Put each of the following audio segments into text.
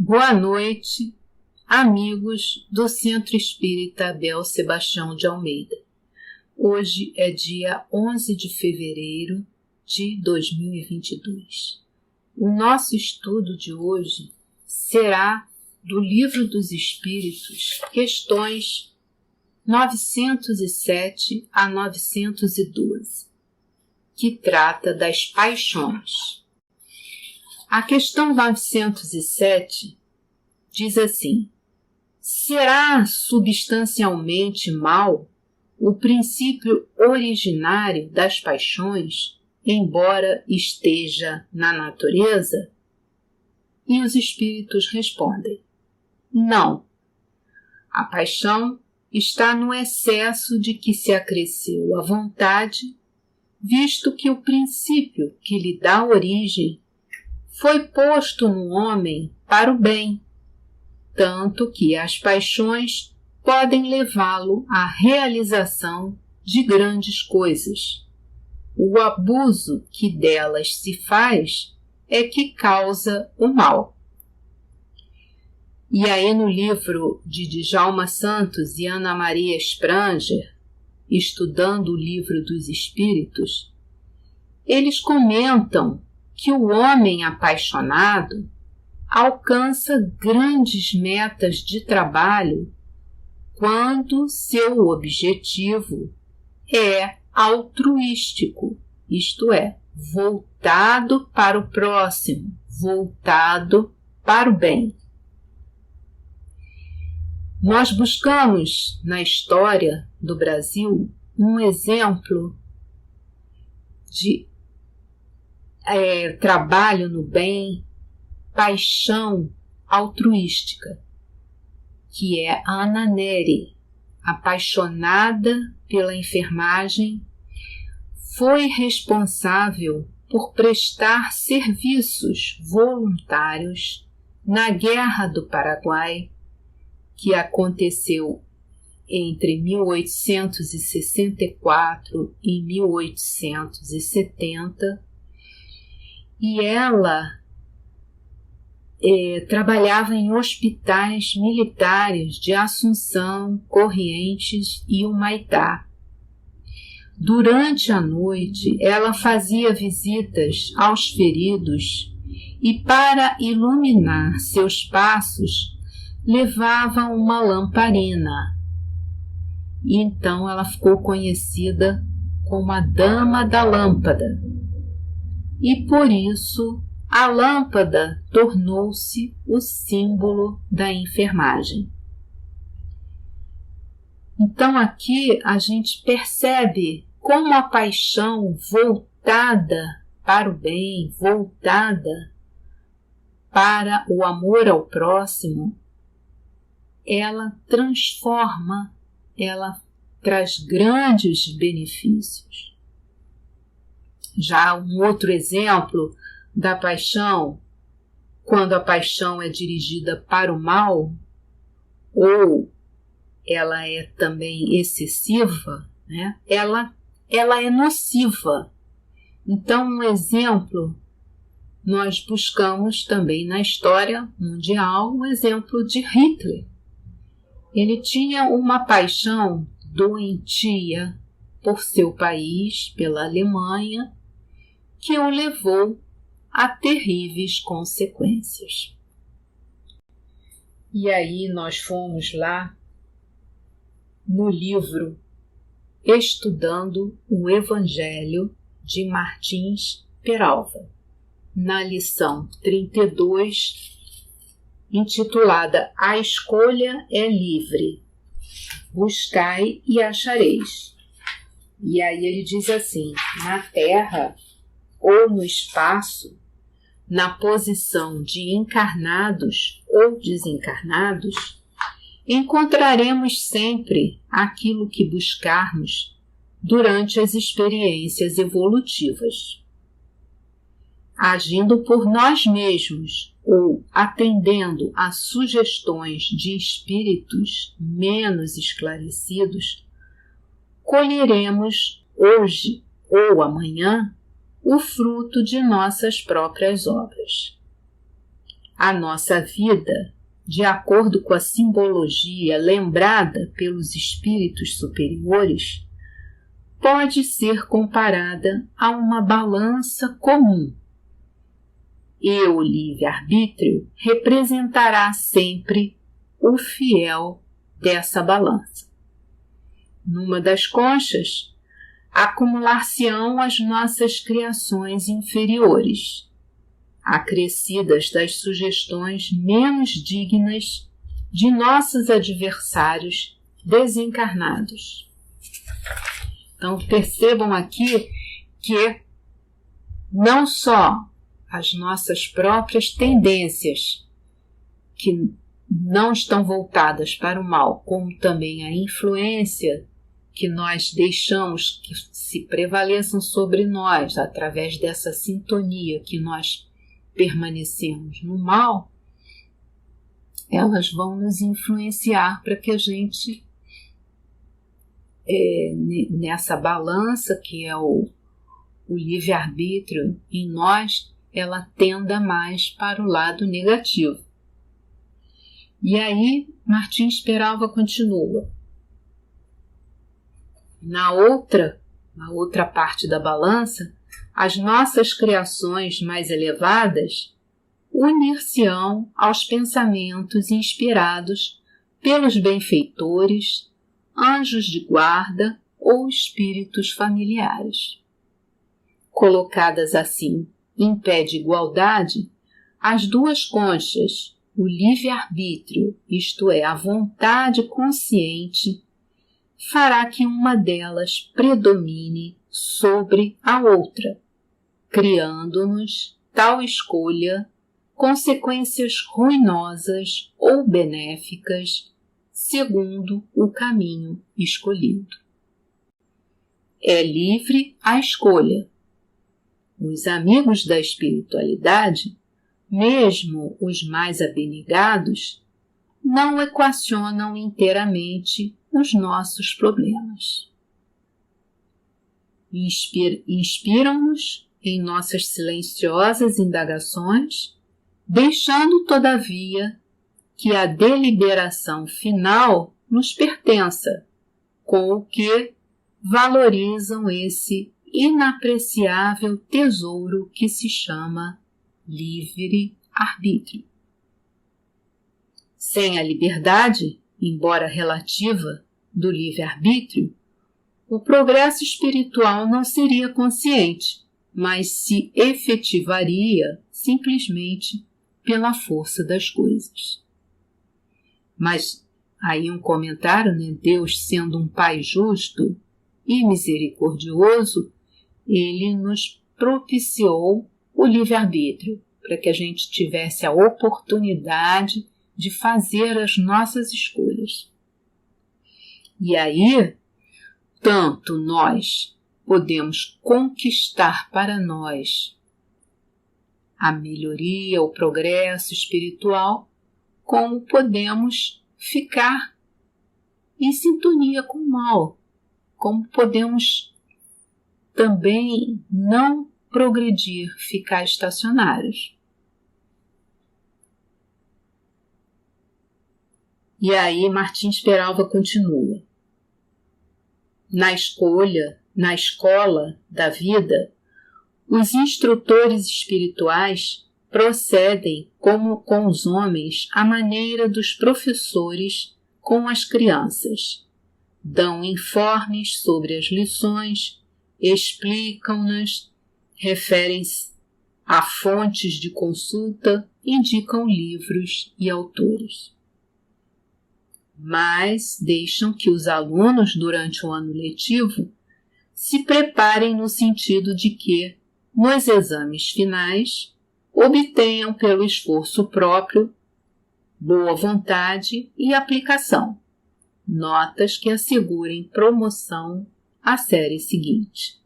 Boa noite, amigos do Centro Espírita Abel Sebastião de Almeida. Hoje é dia 11 de fevereiro de 2022. O nosso estudo de hoje será do Livro dos Espíritos, questões 907 a 912, que trata das paixões. A questão 907 diz assim: será substancialmente mal o princípio originário das paixões, embora esteja na natureza? E os espíritos respondem: não. A paixão está no excesso de que se acresceu a vontade, visto que o princípio que lhe dá origem foi posto no homem para o bem, tanto que as paixões podem levá-lo à realização de grandes coisas. O abuso que delas se faz é que causa o mal. E aí no livro de Djalma Santos e Ana Maria Spranger, estudando o Livro dos Espíritos, eles comentam que o homem apaixonado alcança grandes metas de trabalho quando seu objetivo é altruístico, isto é, voltado para o próximo, voltado para o bem. Nós buscamos na história do Brasil um exemplo de trabalho no bem, paixão altruística, que é a Ana Nery, apaixonada pela enfermagem, foi responsável por prestar serviços voluntários na Guerra do Paraguai, que aconteceu entre 1864 e 1870, e ela trabalhava em hospitais militares de Assunção, Corrientes e Humaitá. Durante a noite, ela fazia visitas aos feridos e, para iluminar seus passos, levava uma lamparina. E então ela ficou conhecida como a Dama da Lâmpada. E por isso a lâmpada tornou-se o símbolo da enfermagem. Então aqui a gente percebe como a paixão voltada para o bem, voltada para o amor ao próximo, ela transforma, ela traz grandes benefícios. Já um outro exemplo da paixão, quando a paixão é dirigida para o mal, ou ela é também excessiva, né? Ela é nociva. Então, um exemplo, nós buscamos também na história mundial o exemplo de Hitler. Ele tinha uma paixão doentia por seu país, pela Alemanha, que o levou a terríveis consequências. E aí nós fomos lá no livro Estudando o Evangelho de Martins Peralva, na lição 32, intitulada A Escolha é Livre, buscai e achareis. E aí ele diz assim: na Terra ou no espaço, na posição de encarnados ou desencarnados, encontraremos sempre aquilo que buscarmos durante as experiências evolutivas. Agindo por nós mesmos ou atendendo a sugestões de espíritos menos esclarecidos, colheremos hoje ou amanhã o fruto de nossas próprias obras. a nossa vida, de acordo com a simbologia lembrada pelos espíritos superiores, pode ser comparada a uma balança comum. E o livre-arbítrio representará sempre o fiel dessa balança. Numa das conchas, acumular-se-ão as nossas criações inferiores, acrescidas das sugestões menos dignas de nossos adversários desencarnados. Então, percebam aqui que não só as nossas próprias tendências, que não estão voltadas para o mal, como também a influência que nós deixamos que se prevaleçam sobre nós através dessa sintonia que nós permanecemos no mal, elas vão nos influenciar para que a gente, nessa balança que é o livre-arbítrio em nós, ela tenda mais para o lado negativo. E aí, Martins Peralva continua. Na outra parte da balança, as nossas criações mais elevadas unir-se-ão aos pensamentos inspirados pelos benfeitores, anjos de guarda ou espíritos familiares. Colocadas assim em pé de igualdade, as duas conchas, o livre-arbítrio, isto é, a vontade consciente, fará que uma delas predomine sobre a outra, criando-nos tal escolha consequências ruinosas ou benéficas, segundo o caminho escolhido. É livre a escolha. Os amigos da espiritualidade, mesmo os mais abnegados, não equacionam inteiramente os nossos problemas. Inspiram-nos em nossas silenciosas indagações, deixando, todavia, que a deliberação final nos pertença, com o que valorizam esse inapreciável tesouro que se chama livre-arbítrio. Sem a liberdade, embora relativa, do livre-arbítrio, o progresso espiritual não seria consciente, mas se efetivaria simplesmente pela força das coisas. Mas aí um comentário, Deus sendo um Pai justo e misericordioso, Ele nos propiciou o livre-arbítrio, para que a gente tivesse a oportunidade de fazer as nossas escolhas. E aí, tanto nós podemos conquistar para nós a melhoria, o progresso espiritual, como podemos ficar em sintonia com o mal, como podemos também não progredir, ficar estacionários. E aí Martins Peralva continua. Na escola da vida, os instrutores espirituais procedem como com os homens à maneira dos professores com as crianças. Dão informes sobre as lições, explicam-nas, referem-se a fontes de consulta, indicam livros e autores. Mas deixam que os alunos, durante o ano letivo, se preparem no sentido de que, nos exames finais, obtenham pelo esforço próprio, boa vontade e aplicação, notas que assegurem promoção à série seguinte.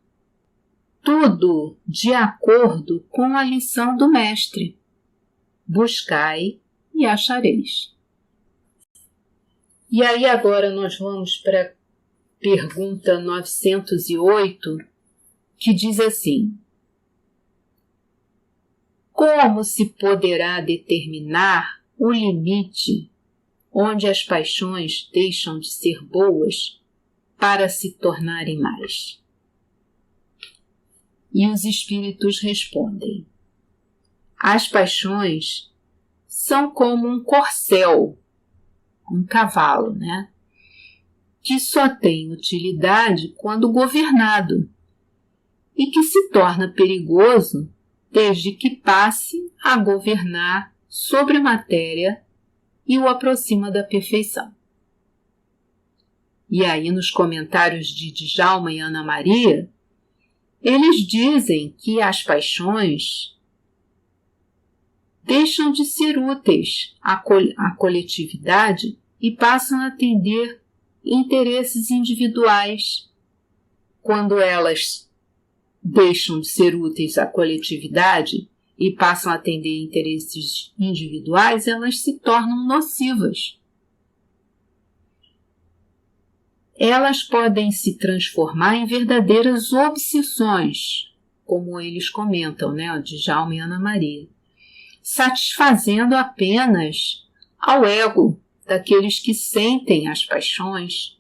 Tudo de acordo com a lição do mestre. Buscai e achareis. E aí agora nós vamos para a pergunta 908, que diz assim: como se poderá determinar o limite onde as paixões deixam de ser boas para se tornarem mais? E os espíritos respondem: as paixões são como um corcel, um cavalo, né? Que só tem utilidade quando governado e que se torna perigoso desde que passe a governar sobre a matéria e o aproxima da perfeição. E aí, nos comentários de Djalma e Ana Maria, eles dizem que as paixões deixam de ser úteis à coletividade e passam a atender interesses individuais. Quando elas deixam de ser úteis à coletividade e passam a atender interesses individuais, elas se tornam nocivas. Elas podem se transformar em verdadeiras obsessões, como eles comentam, né, o Djalma e Ana Maria, satisfazendo apenas ao ego daqueles que sentem as paixões,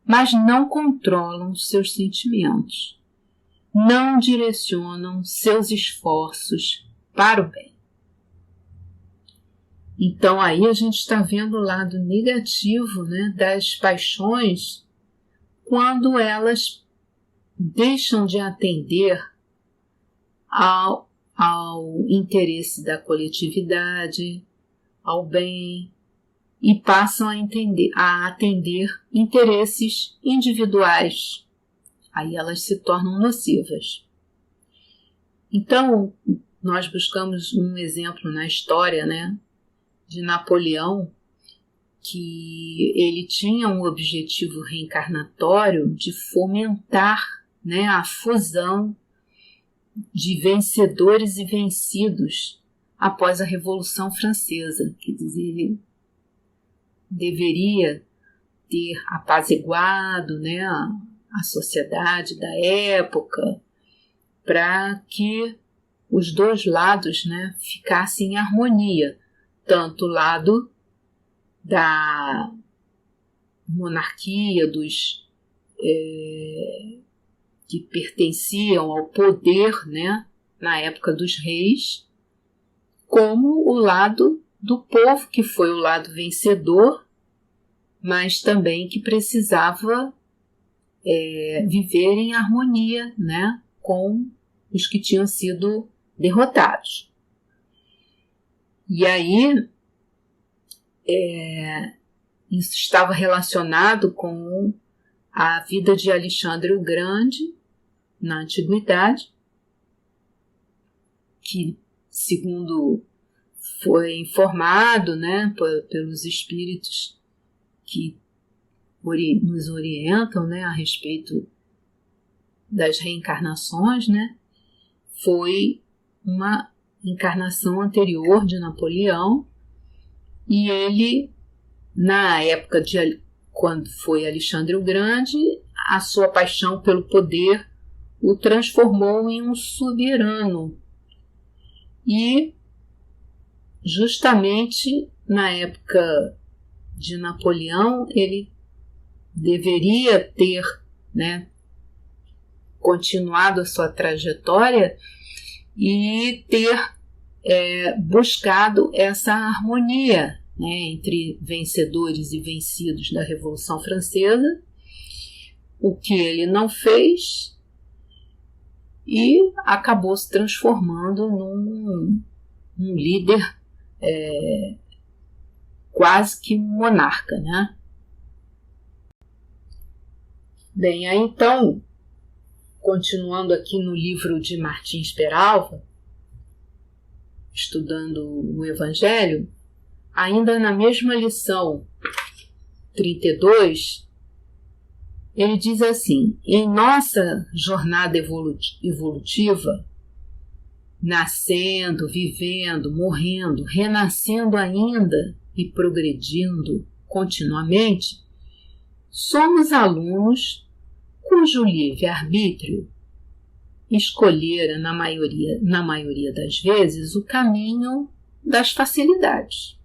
mas não controlam seus sentimentos, não direcionam seus esforços para o bem. Então aí a gente está vendo o lado negativo, né, das paixões quando elas deixam de atender ao interesse da coletividade, ao bem, e passam a atender interesses individuais. Aí elas se tornam nocivas. Então, nós buscamos um exemplo na história, né, de Napoleão, que ele tinha um objetivo reencarnatório de fomentar, né, a fusão de vencedores e vencidos após a Revolução Francesa. Quer dizer, ele deveria ter apaziguado, né, a sociedade da época, para que os dois lados, né, ficassem em harmonia, tanto o lado da monarquia, dos que pertenciam ao poder, né, na época dos reis, como o lado do povo, que foi o lado vencedor, mas também que precisava viver em harmonia, né, com os que tinham sido derrotados. E aí, isso estava relacionado com a vida de Alexandre o Grande na Antiguidade, que, segundo foi informado, né, pelos espíritos que nos orientam, né, a respeito das reencarnações, né, foi uma encarnação anterior de Napoleão, e ele, na época quando foi Alexandre o Grande, a sua paixão pelo poder o transformou em um soberano. E justamente na época de Napoleão, ele deveria ter, né, continuado a sua trajetória e ter buscado essa harmonia, né, entre vencedores e vencidos da Revolução Francesa, o que ele não fez, e acabou se transformando num líder quase que monarca, né? Bem, aí então, continuando aqui no livro de Martins Peralva, estudando o Evangelho, ainda na mesma lição 32, ele diz assim: em nossa jornada evolutiva, nascendo, vivendo, morrendo, renascendo ainda e progredindo continuamente, somos alunos cujo livre-arbítrio escolher, na maioria das vezes, o caminho das facilidades.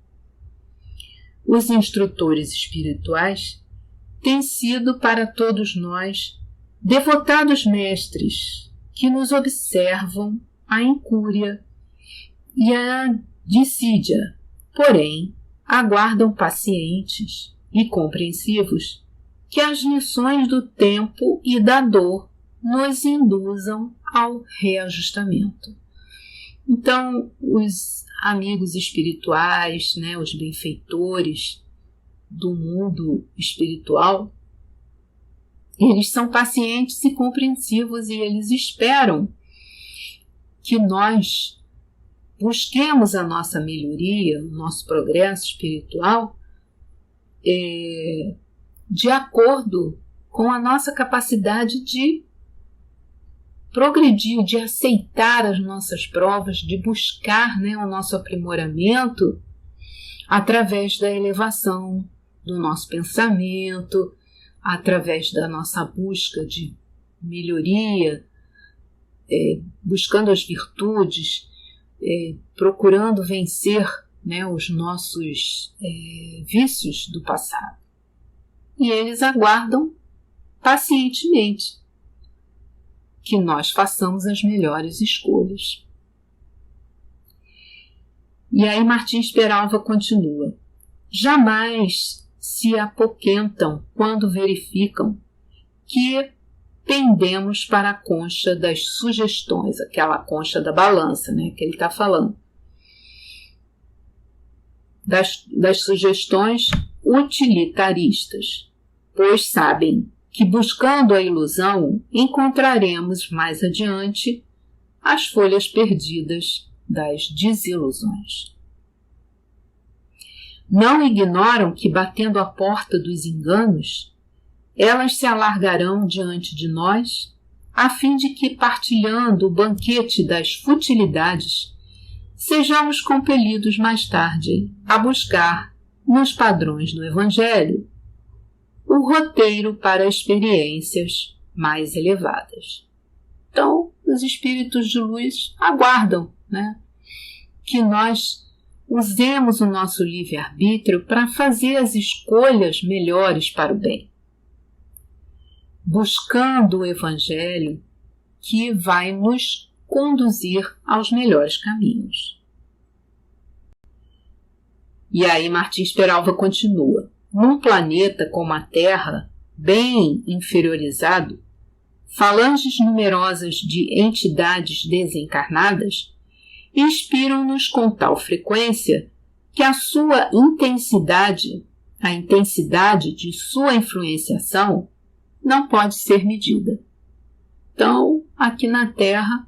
Os instrutores espirituais têm sido para todos nós devotados mestres que nos observam a incúria e a dissídia, porém aguardam pacientes e compreensivos que as lições do tempo e da dor nos induzam ao reajustamento. Então, os amigos espirituais, os benfeitores do mundo espiritual, eles são pacientes e compreensivos e eles esperam que nós busquemos a nossa melhoria, o nosso progresso espiritual, de acordo com a nossa capacidade de progredir, de aceitar as nossas provas, de buscar o nosso aprimoramento através da elevação do nosso pensamento, através da nossa busca de melhoria, buscando as virtudes, procurando vencer os nossos vícios do passado. E eles aguardam pacientemente que nós façamos as melhores escolhas. E aí Martins Peralva continua: jamais se apoquentam quando verificam que pendemos para a concha das sugestões, aquela concha da balança, que ele está falando, das sugestões utilitaristas, pois sabem que buscando a ilusão encontraremos mais adiante as folhas perdidas das desilusões. Não ignoram que, batendo a porta dos enganos, elas se alargarão diante de nós, a fim de que, partilhando o banquete das futilidades, sejamos compelidos mais tarde a buscar, nos padrões do Evangelho, o roteiro para experiências mais elevadas. Então, os espíritos de luz aguardam, que nós usemos o nosso livre-arbítrio para fazer as escolhas melhores para o bem, buscando o Evangelho que vai nos conduzir aos melhores caminhos. E aí Martins Peralva continua: num planeta como a Terra, bem inferiorizado, falanges numerosas de entidades desencarnadas inspiram-nos com tal frequência que a sua intensidade, a intensidade de sua influenciação, não pode ser medida. Então, aqui na Terra,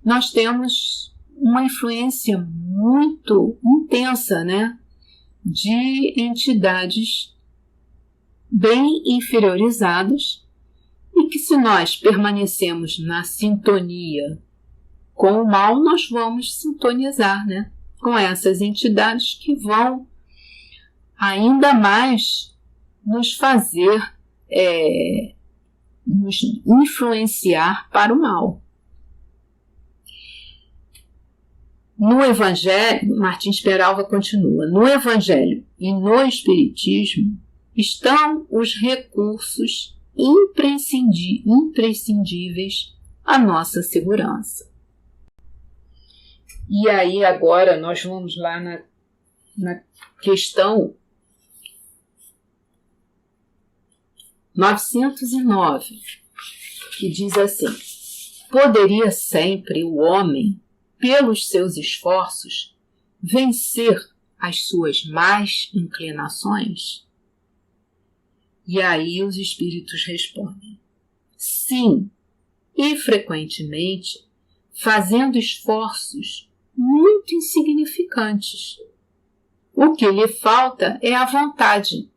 nós temos uma influência muito intensa, de entidades bem inferiorizadas e que, se nós permanecemos na sintonia com o mal, nós vamos sintonizar com essas entidades que vão ainda mais nos fazer nos influenciar para o mal. No Evangelho, Martins Peralva continua, no Evangelho e no Espiritismo estão os recursos imprescindíveis à nossa segurança. E aí agora nós vamos lá na questão 909, que diz assim: poderia sempre o homem, pelos seus esforços, vencer as suas más inclinações? E aí os espíritos respondem: sim, e frequentemente fazendo esforços muito insignificantes. O que lhe falta é a vontade.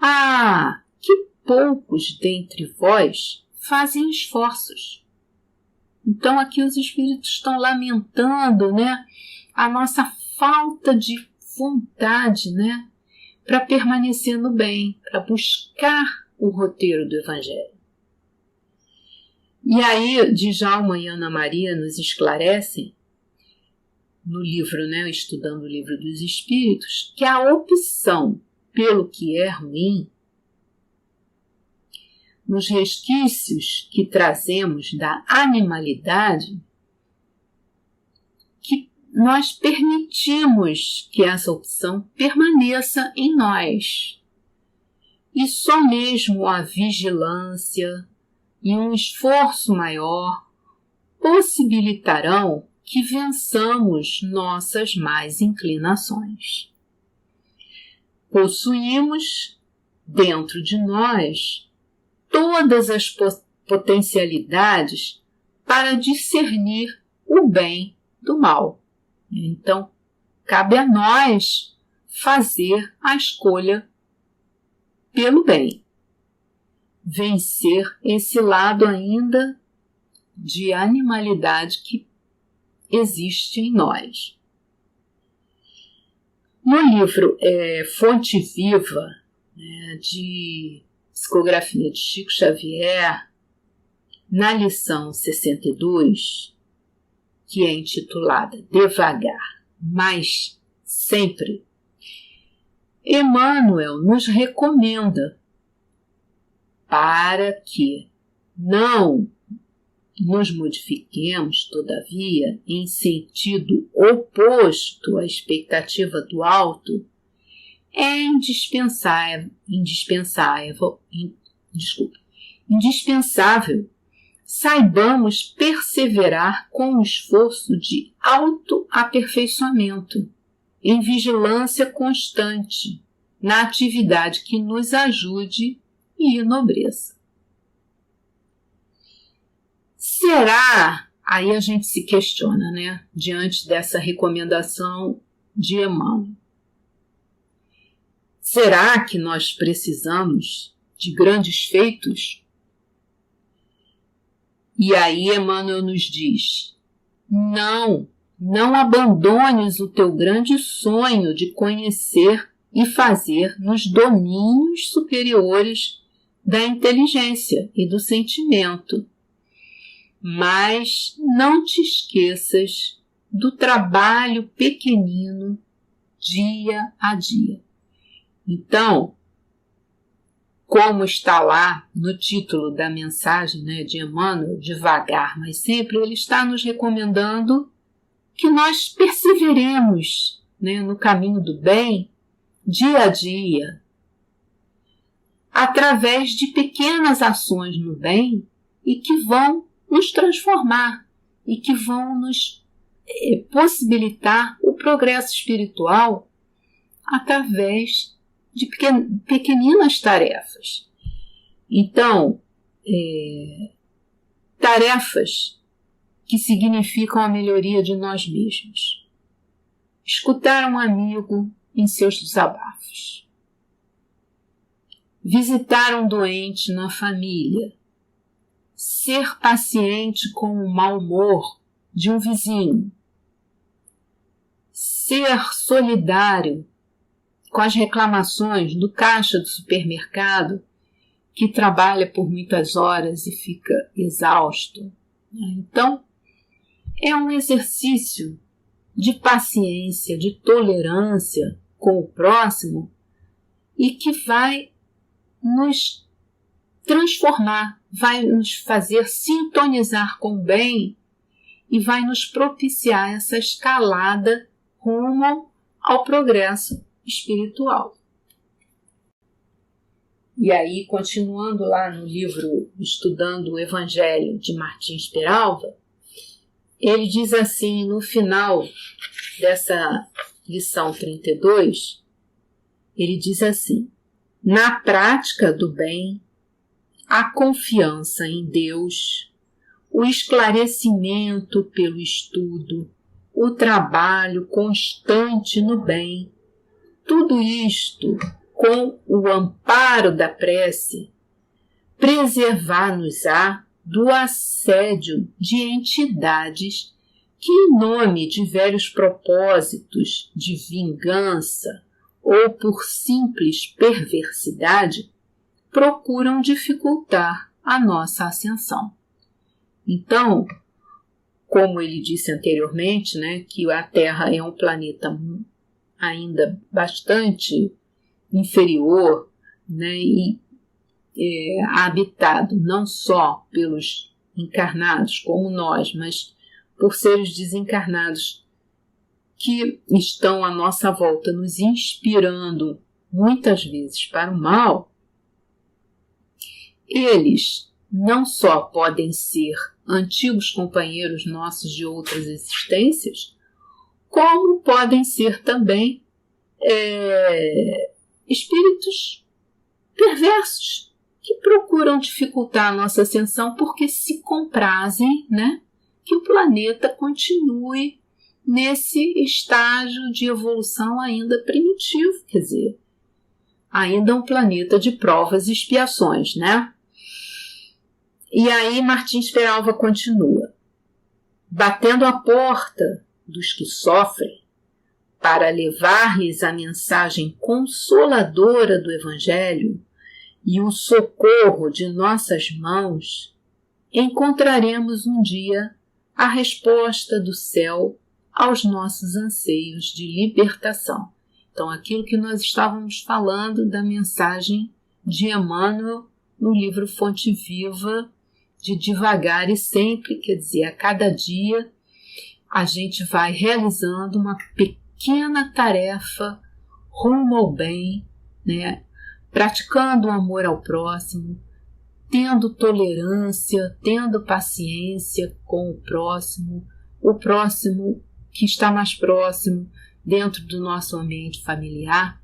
Ah, que poucos dentre vós fazem esforços. Então aqui os espíritos estão lamentando, a nossa falta de vontade, para permanecer no bem, para buscar o roteiro do Evangelho. E aí, Djalma e Ana Maria nos esclarecem, no livro, Estudando o Livro dos Espíritos, que a opção pelo que é ruim, nos resquícios que trazemos da animalidade, que nós permitimos que essa opção permaneça em nós. E só mesmo a vigilância e um esforço maior possibilitarão que vençamos nossas más inclinações. Possuímos dentro de nós todas as potencialidades para discernir o bem do mal. Então, cabe a nós fazer a escolha pelo bem. Vencer esse lado ainda de animalidade que existe em nós. No livro Fonte Viva, de psicografia de Chico Xavier, na lição 62, que é intitulada Devagar, mas sempre, Emmanuel nos recomenda para que não nos modifiquemos, todavia, em sentido oposto à expectativa do alto, é indispensável saibamos perseverar com o esforço de autoaperfeiçoamento, em vigilância constante, na atividade que nos ajude e enobreça. Será? Aí a gente se questiona, diante dessa recomendação de Emmanuel. Será que nós precisamos de grandes feitos? E aí Emmanuel nos diz, não abandones o teu grande sonho de conhecer e fazer nos domínios superiores da inteligência e do sentimento. Mas não te esqueças do trabalho pequenino dia a dia. Então, como está lá no título da mensagem de Emmanuel, Devagar, mas sempre, ele está nos recomendando que nós perseveremos no caminho do bem, dia a dia, através de pequenas ações no bem e que vão nos transformar e que vão nos possibilitar o progresso espiritual através de pequeninas tarefas. Então, tarefas que significam a melhoria de nós mesmos. Escutar um amigo em seus desabafos. Visitar um doente na família. Ser paciente com o mau humor de um vizinho. Ser solidário com as reclamações do caixa do supermercado que trabalha por muitas horas e fica exausto. Então, é um exercício de paciência, de tolerância com o próximo e que vai nos transformar, vai nos fazer sintonizar com o bem e vai nos propiciar essa escalada rumo ao progresso espiritual. E aí, continuando lá no livro Estudando o Evangelho de Martins Peralva, ele diz assim, no final dessa lição 32, ele diz assim, na prática do bem, a confiança em Deus, o esclarecimento pelo estudo, o trabalho constante no bem, tudo isto com o amparo da prece, preservar-nos-á do assédio de entidades que, em nome de velhos propósitos de vingança ou por simples perversidade, procuram dificultar a nossa ascensão. Então, como ele disse anteriormente, né, que a Terra é um planeta ainda bastante inferior, né, e habitado não só pelos encarnados como nós, mas por seres desencarnados que estão à nossa volta, nos inspirando muitas vezes para o mal, eles não só podem ser antigos companheiros nossos de outras existências, como podem ser também espíritos perversos que procuram dificultar a nossa ascensão porque se comprazem, né, que o planeta continue nesse estágio de evolução ainda primitivo, quer dizer, ainda um planeta de provas e expiações, né? E aí Martins Peralva continua: batendo a porta dos que sofrem para levar-lhes a mensagem consoladora do Evangelho e o socorro de nossas mãos, encontraremos um dia a resposta do céu aos nossos anseios de libertação. Então, aquilo que nós estávamos falando da mensagem de Emmanuel no livro Fonte Viva, de devagar e sempre, quer dizer, a cada dia a gente vai realizando uma pequena tarefa rumo ao bem, né? Praticando o amor ao próximo, tendo tolerância, tendo paciência com o próximo que está mais próximo dentro do nosso ambiente familiar,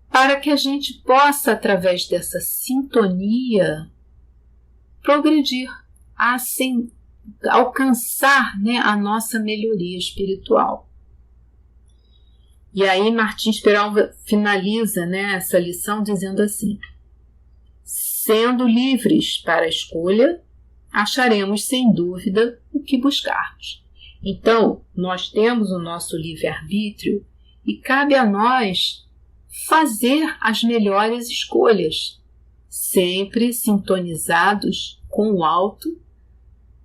para que a gente possa, através dessa sintonia, progredir, alcançar, né, a nossa melhoria espiritual. E aí Martins Peralva finaliza, né, essa lição dizendo assim: sendo livres para a escolha, acharemos sem dúvida o que buscarmos. Então, nós temos o nosso livre-arbítrio e cabe a nós fazer as melhores escolhas, sempre sintonizados com o alto,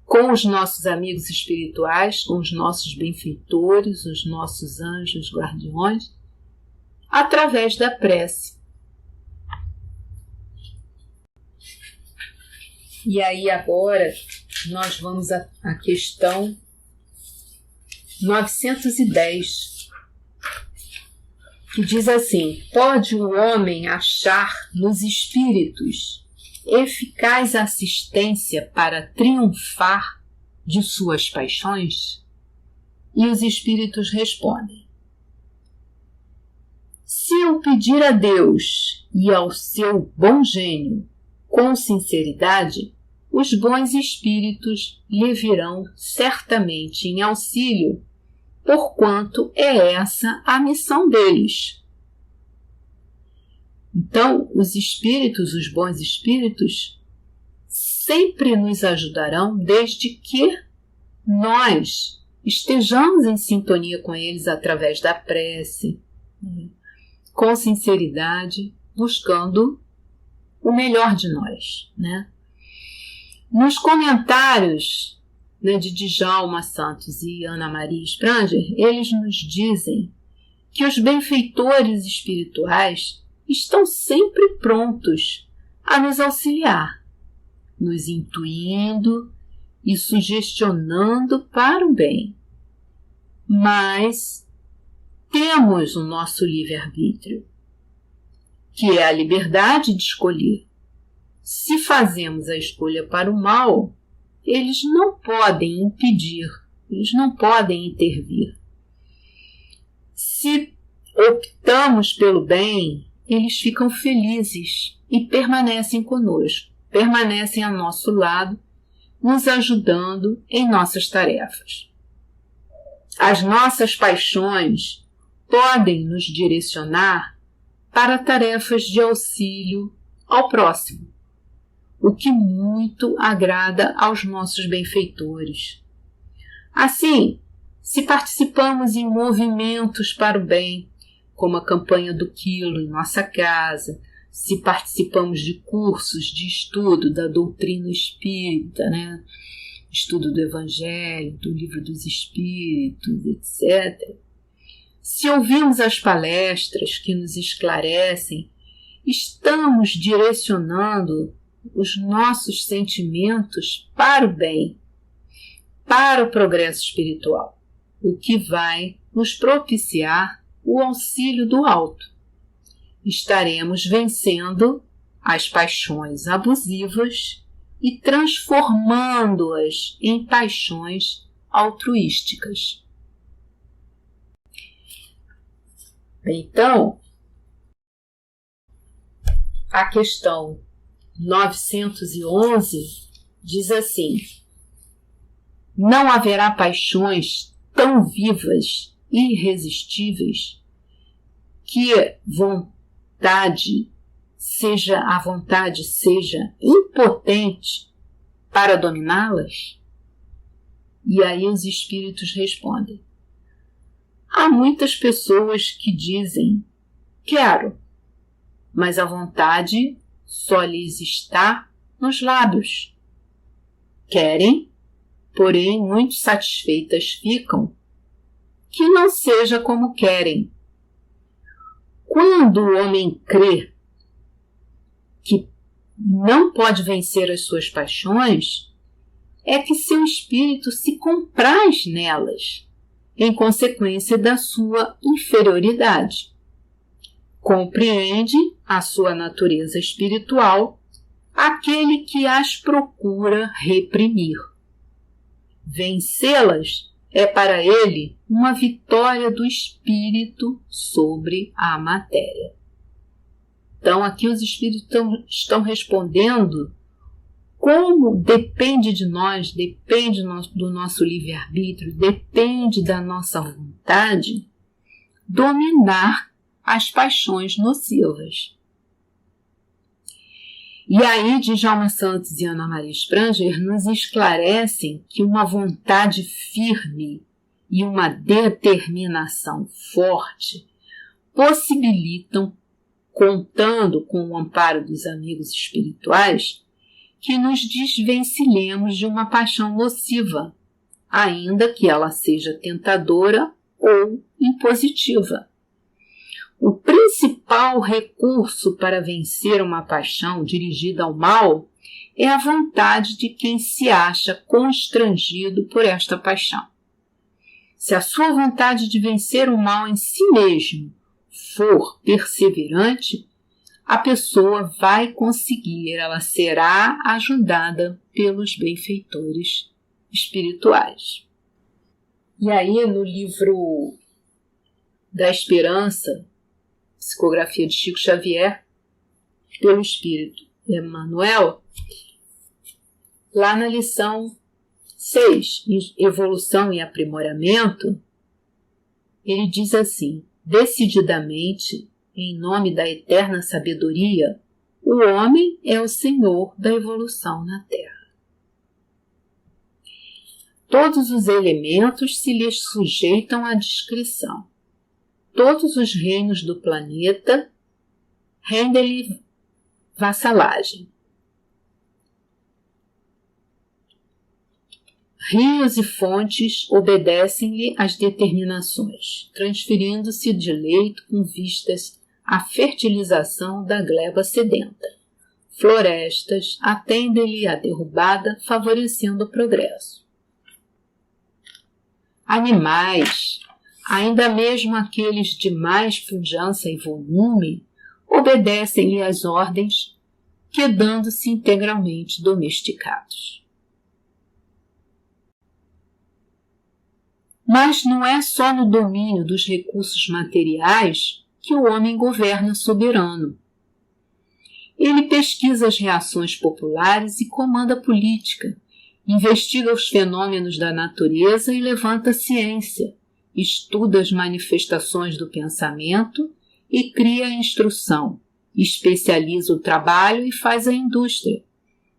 com os nossos amigos espirituais, com os nossos benfeitores, os nossos anjos guardiões, através da prece. E aí agora nós vamos à questão 910, que diz assim: pode o homem achar nos espíritos eficaz assistência para triunfar de suas paixões? E os espíritos respondem: se eu pedir a Deus e ao seu bom gênio com sinceridade, os bons espíritos lhe virão certamente em auxílio, porquanto é essa a missão deles. Então, os espíritos, os bons espíritos, sempre nos ajudarão desde que nós estejamos em sintonia com eles através da prece, com sinceridade, buscando o melhor de nós, né? Nos comentários, né, de Djalma Santos e Ana Maria Spranger, eles nos dizem que os benfeitores espirituais estão sempre prontos a nos auxiliar, nos intuindo e sugestionando para o bem. Mas temos o nosso livre-arbítrio, que é a liberdade de escolher. Se fazemos a escolha para o mal, eles não podem impedir, eles não podem intervir. Se optamos pelo bem, eles ficam felizes e permanecem conosco, permanecem ao nosso lado, nos ajudando em nossas tarefas. As nossas paixões podem nos direcionar para tarefas de auxílio ao próximo, o que muito agrada aos nossos benfeitores. Assim, se participamos em movimentos para o bem, como a campanha do quilo em nossa casa, se participamos de cursos de estudo da doutrina espírita, né? estudo do Evangelho, do Livro dos Espíritos, etc., se ouvimos as palestras que nos esclarecem, estamos direcionando os nossos sentimentos para o bem, para o progresso espiritual, o que vai nos propiciar o auxílio do alto. Estaremos vencendo as paixões abusivas e transformando-as em paixões altruísticas. Então, a questão 911 diz assim: não haverá paixões tão vivas e irresistíveis que a vontade seja impotente para dominá-las? E aí os espíritos respondem: há muitas pessoas que dizem quero, mas a vontade só lhes está nos lábios. Querem, porém muito satisfeitas ficam, que não seja como querem. Quando o homem crê que não pode vencer as suas paixões, é que seu espírito se compraz nelas, em consequência da sua inferioridade. Compreende a sua natureza espiritual aquele que as procura reprimir. Vencê-las é para ele uma vitória do espírito sobre a matéria. Então, aqui os espíritos estão respondendo como depende de nós, depende do nosso livre-arbítrio, depende da nossa vontade dominar as paixões nocivas. E aí, Djalma Santos e Ana Maria Spranger nos esclarecem que uma vontade firme e uma determinação forte possibilitam, contando com o amparo dos amigos espirituais, que nos desvencilhemos de uma paixão nociva, ainda que ela seja tentadora ou impositiva. O principal recurso para vencer uma paixão dirigida ao mal é a vontade de quem se acha constrangido por esta paixão. Se a sua vontade de vencer o mal em si mesmo for perseverante, a pessoa vai conseguir, ela será ajudada pelos benfeitores espirituais. E aí, no livro da Esperança, Psicografia de Chico Xavier, pelo Espírito Emmanuel, lá na lição 6, Evolução e Aprimoramento, ele diz assim: decididamente, em nome da eterna sabedoria, o homem é o senhor da evolução na Terra. Todos os elementos se lhes sujeitam à discrição. Todos os reinos do planeta rendem-lhe vassalagem. Rios e fontes obedecem-lhe às determinações, transferindo-se de leito com vistas à fertilização da gleba sedenta. Florestas atendem-lhe à derrubada, favorecendo o progresso. Animais, ainda mesmo aqueles de mais pujança e volume, obedecem-lhe às ordens, quedando-se integralmente domesticados. Mas não é só no domínio dos recursos materiais que o homem governa soberano. Ele pesquisa as reações populares e comanda a política, investiga os fenômenos da natureza e levanta a ciência, estuda as manifestações do pensamento e cria a instrução, especializa o trabalho e faz a indústria,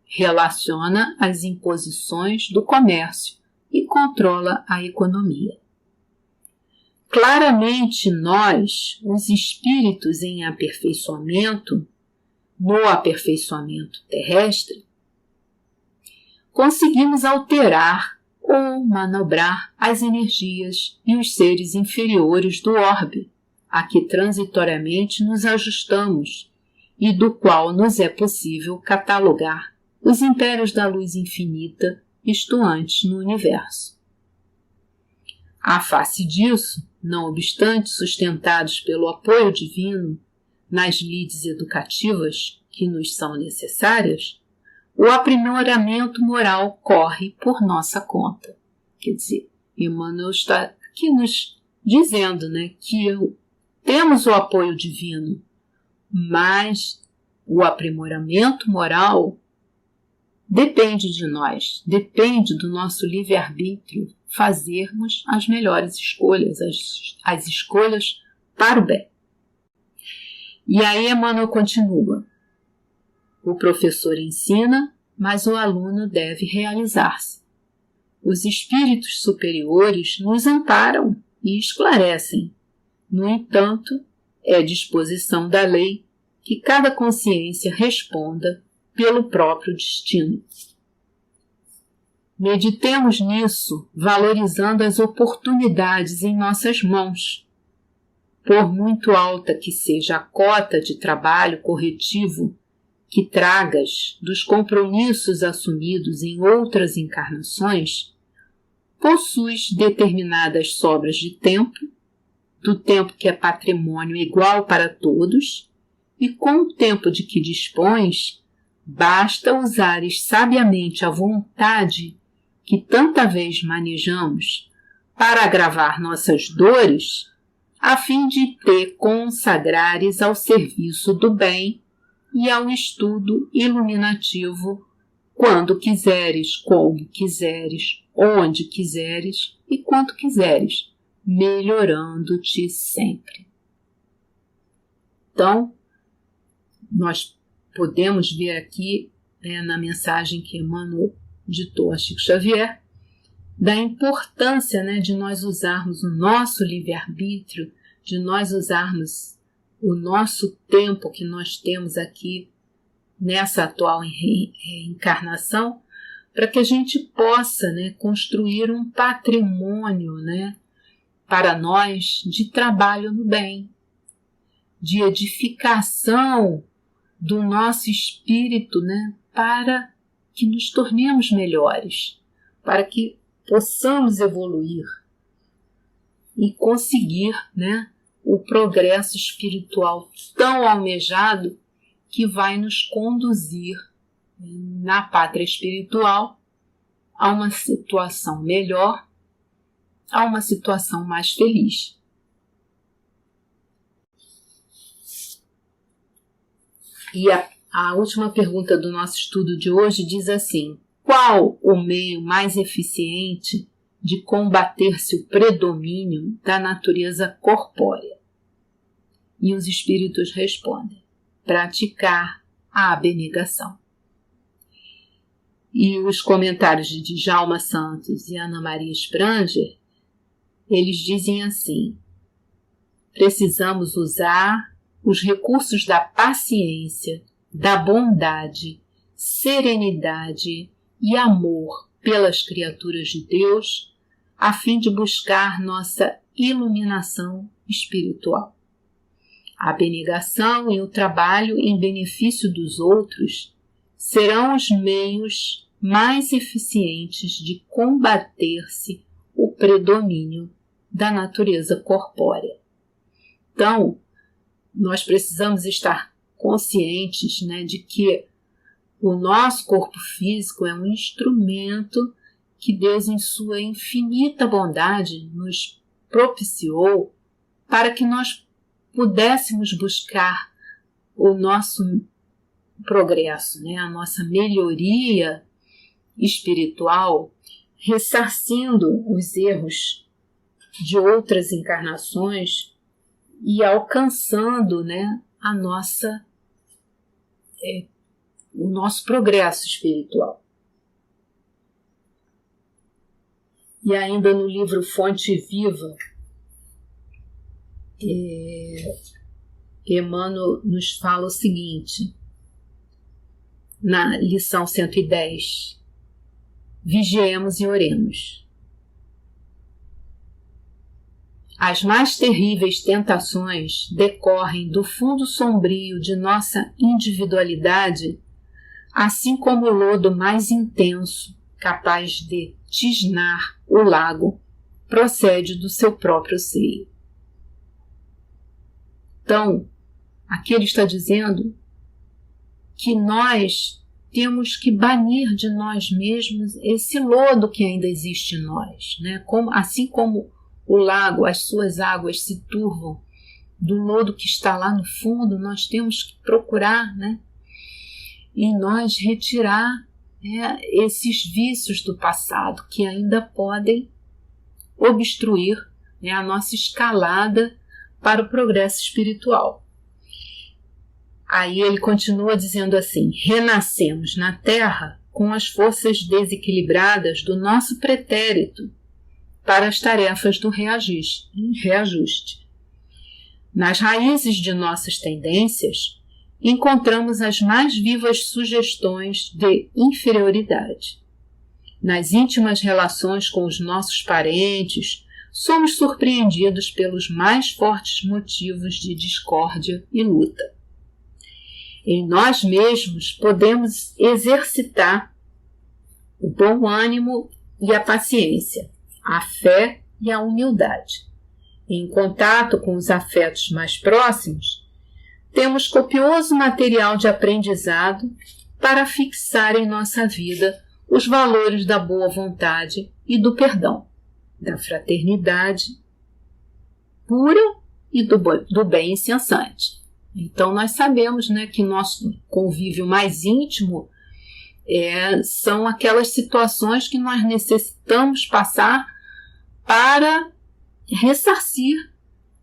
relaciona as imposições do comércio e controla a economia. Claramente nós, os espíritos em aperfeiçoamento, no aperfeiçoamento terrestre, conseguimos alterar ou manobrar as energias e os seres inferiores do orbe, a que transitoriamente nos ajustamos e do qual nos é possível catalogar os impérios da luz infinita estuantes no universo. À face disso, não obstante sustentados pelo apoio divino nas lides educativas que nos são necessárias, o aprimoramento moral corre por nossa conta. Quer dizer, Emmanuel está aqui nos dizendo, que temos o apoio divino, mas o aprimoramento moral depende de nós, depende do nosso livre-arbítrio fazermos as melhores escolhas, as escolhas para o bem. E aí Emmanuel continua. O professor ensina, mas o aluno deve realizar-se. Os espíritos superiores nos amparam e esclarecem. No entanto, é disposição da lei que cada consciência responda pelo próprio destino. Meditemos nisso, valorizando as oportunidades em nossas mãos. Por muito alta que seja a cota de trabalho corretivo que tragas dos compromissos assumidos em outras encarnações, possuis determinadas sobras de tempo, do tempo que é patrimônio igual para todos, e com o tempo de que dispões, basta usares sabiamente a vontade que tanta vez manejamos para agravar nossas dores, a fim de te consagrares ao serviço do bem e ao estudo iluminativo quando quiseres, como quiseres, onde quiseres e quanto quiseres, melhorando-te sempre. Então, nós podemos ver aqui, na mensagem que Emmanuel ditou a Chico Xavier, da importância de nós usarmos o nosso livre-arbítrio, de nós usarmos o nosso tempo que nós temos aqui nessa atual reencarnação, para que a gente possa construir um patrimônio para nós de trabalho no bem, de edificação do nosso espírito, para que nos tornemos melhores, para que possamos evoluir e conseguir o progresso espiritual tão almejado que vai nos conduzir na pátria espiritual a uma situação melhor, a uma situação mais feliz. E a última pergunta do nosso estudo de hoje diz assim: qual o meio mais eficiente de combater-se o predomínio da natureza corpórea? E os espíritos respondem: praticar a abnegação. E os comentários de Djalma Santos e Ana Maria Spranger, eles dizem assim: precisamos usar os recursos da paciência, da bondade, serenidade e amor pelas criaturas de Deus, a fim de buscar nossa iluminação espiritual. A abnegação e o trabalho em benefício dos outros serão os meios mais eficientes de combater-se o predomínio da natureza corpórea. Então, nós precisamos estar conscientes de que o nosso corpo físico é um instrumento que Deus, em sua infinita bondade, nos propiciou para que nós pudéssemos buscar o nosso progresso, a nossa melhoria espiritual, ressarcindo os erros de outras encarnações e alcançando a nossa o nosso progresso espiritual. E ainda no livro Fonte Viva, Emmanuel nos fala o seguinte, na lição 110: vigiemos e oremos. As mais terríveis tentações decorrem do fundo sombrio de nossa individualidade, assim como o lodo mais intenso, capaz de tisnar o lago, procede do seu próprio seio. Então, aqui ele está dizendo que nós temos que banir de nós mesmos esse lodo que ainda existe em nós, né? Assim como o lago, as suas águas se turvam do lodo que está lá no fundo, nós temos que procurar, né, em nós retirar, né, esses vícios do passado que ainda podem obstruir, né, a nossa escalada para o progresso espiritual. Aí ele continua dizendo assim: renascemos na Terra com as forças desequilibradas do nosso pretérito para as tarefas do reajuste. Nas raízes de nossas tendências, encontramos as mais vivas sugestões de inferioridade. Nas íntimas relações com os nossos parentes, somos surpreendidos pelos mais fortes motivos de discórdia e luta. Em nós mesmos podemos exercitar o bom ânimo e a paciência, a fé e a humildade. Em contato com os afetos mais próximos, temos copioso material de aprendizado para fixar em nossa vida os valores da boa vontade e do perdão, da fraternidade pura e do bem incessante. Então, nós sabemos, né, que nosso convívio mais íntimo são aquelas situações que nós necessitamos passar para ressarcir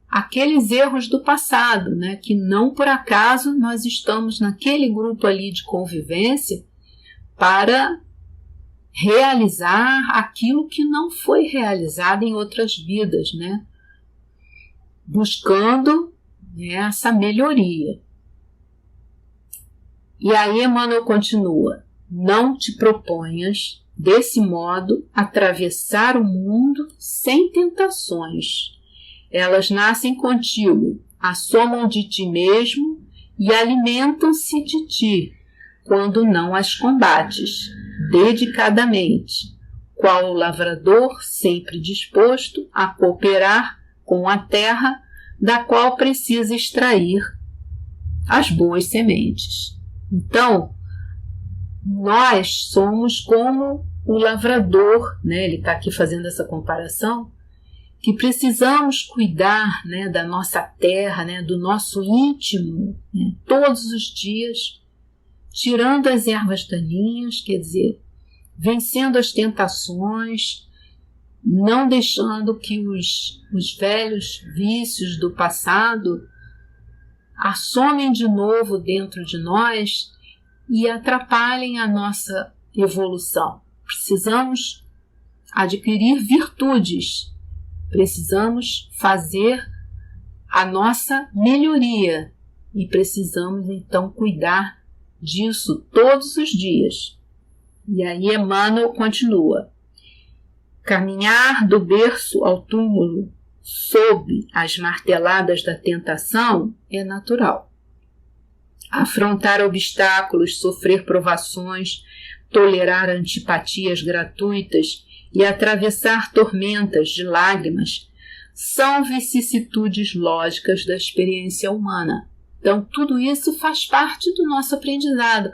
aqueles erros do passado, né? Que não por acaso nós estamos naquele grupo ali de convivência para realizar aquilo que não foi realizado em outras vidas, né? Buscando, né, essa melhoria. E aí Emmanuel continua: não te proponhas desse modo, atravessar o mundo sem tentações. Elas nascem contigo, assomam de ti mesmo e alimentam-se de ti, quando não as combates, dedicadamente, qual o lavrador sempre disposto a cooperar com a terra da qual precisa extrair as boas sementes. Então, nós somos como o lavrador, né? Ele está aqui fazendo essa comparação, que precisamos cuidar, né, da nossa terra, né, do nosso íntimo, né, todos os dias, tirando as ervas daninhas, quer dizer, vencendo as tentações, não deixando que os velhos vícios do passado assomem de novo dentro de nós e atrapalhem a nossa evolução. Precisamos adquirir virtudes, precisamos fazer a nossa melhoria e precisamos então cuidar disso todos os dias. E aí Emmanuel continua: caminhar do berço ao túmulo sob as marteladas da tentação é natural. Afrontar obstáculos, sofrer provações, tolerar antipatias gratuitas e atravessar tormentas de lágrimas são vicissitudes lógicas da experiência humana. Então, tudo isso faz parte do nosso aprendizado,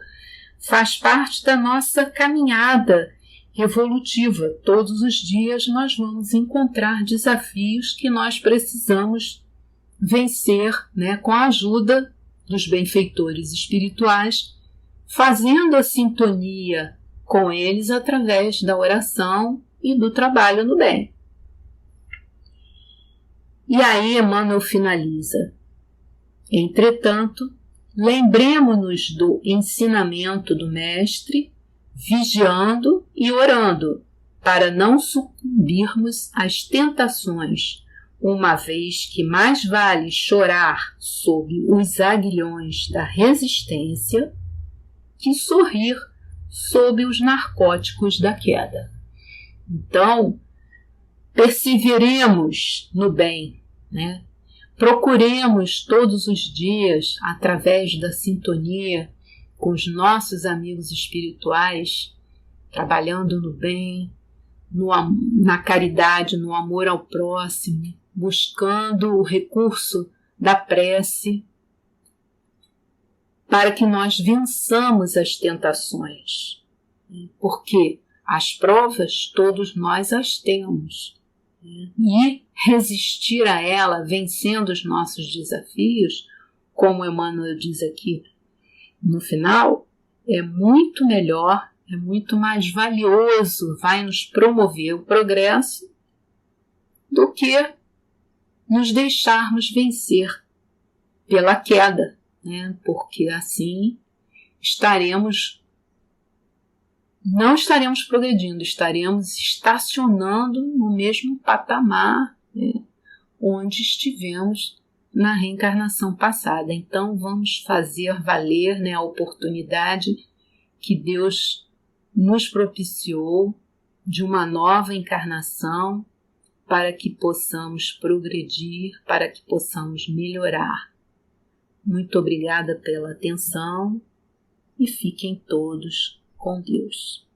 faz parte da nossa caminhada evolutiva. Todos os dias nós vamos encontrar desafios que nós precisamos vencer, né, com a ajuda dos benfeitores espirituais, fazendo a sintonia com eles através da oração e do trabalho no bem. E aí Emmanuel finaliza: entretanto, lembremo-nos do ensinamento do Mestre, vigiando e orando, para não sucumbirmos às tentações, uma vez que mais vale chorar sob os aguilhões da resistência que sorrir sob os narcóticos da queda. Então, perseveremos no bem, né? Procuremos todos os dias, através da sintonia com os nossos amigos espirituais, trabalhando no bem, na caridade, no amor ao próximo, buscando o recurso da prece, para que nós vençamos as tentações. Porque as provas todos nós as temos. E resistir a ela, vencendo os nossos desafios, como Emmanuel diz aqui no final, é muito melhor, é muito mais valioso, vai nos promover o progresso do que nos deixarmos vencer pela queda, né? Porque assim não estaremos progredindo, estaremos estacionando no mesmo patamar, né, onde estivemos na reencarnação passada. Então vamos fazer valer, né, a oportunidade que Deus nos propiciou de uma nova encarnação para que possamos progredir, para que possamos melhorar. Muito obrigada pela atenção e fiquem todos com Deus.